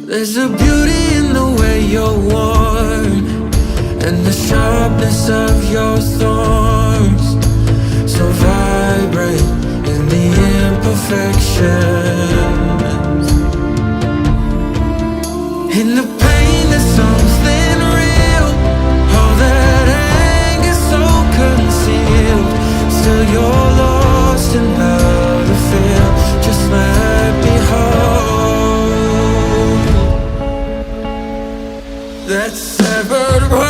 There's a beauty in the way you're worn, and the sharpness of your thorns, so vibrant in the imperfections. In the pain there's something real, all that anger so concealed. Still you're lost in how to feel, just let me hold that severed world.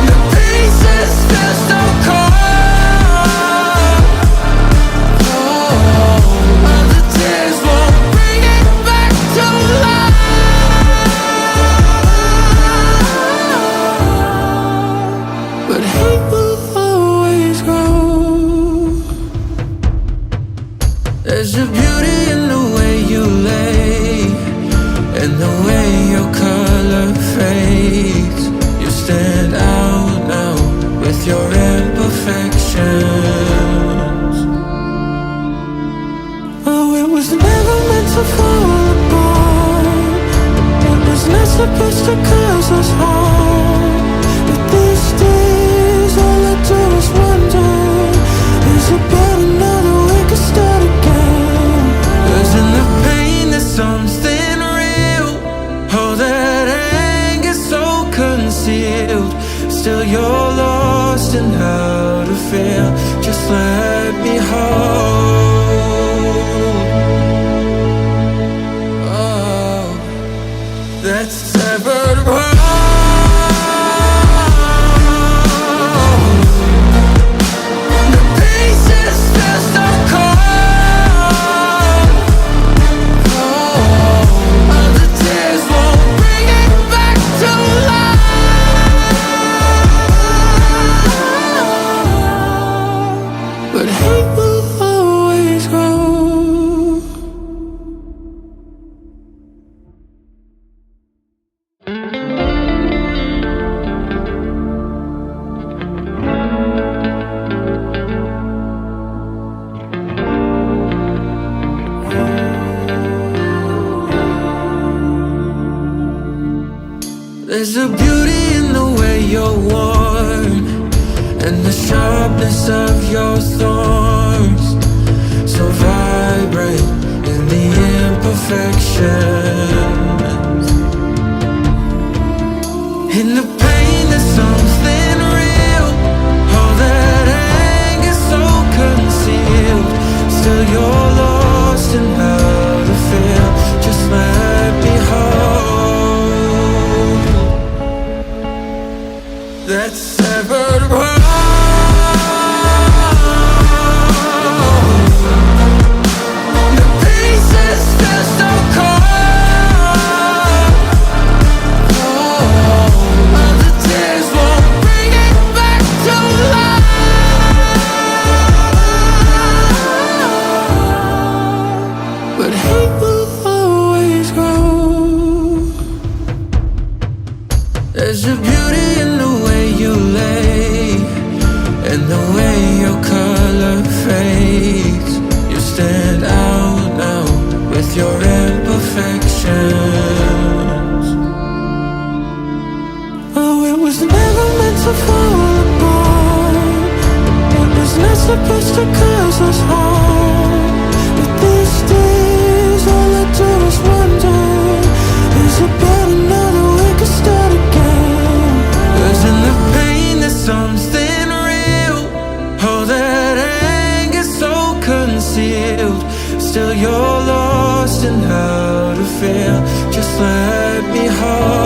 The pieces still so cold. All the tears won't bring it back to life, but hate will always grow. There's a beauty in the way you lay, and the way your color fades. You stand out now with your imperfections. Oh, it was never meant to fall apart. It was not supposed to cause us harm. But these days all I do is wonder, is about another we could start again. 'Cause in the pain there's something real, all that anger so concealed. Still you're lost in how to feel, just let me hold. Oh, that severed world. The pieces still so cold. All the tears won't bring it back to life, but hate will always grow. There's a beauty in the way you're worn, and the sharpness of your thorns, so vibrant in the imperfections. In the pain there's something real, all that anger so concealed. Still you're lost in how to feel, just let me hold that severed world. The pieces still so cold. All the tears won't bring it back to life, but hate will always grow. There's a beauty in the way you lay, and the way your color fades. You stand out now with your imperfections. Oh, it was never meant to fall apart. It was not supposed to cause us harm. But these days all I do is wonder, is about another we could start again. 'Cause in the pain there's something real, all that anger so concealed. Still you're lost in how to feel, just let me hold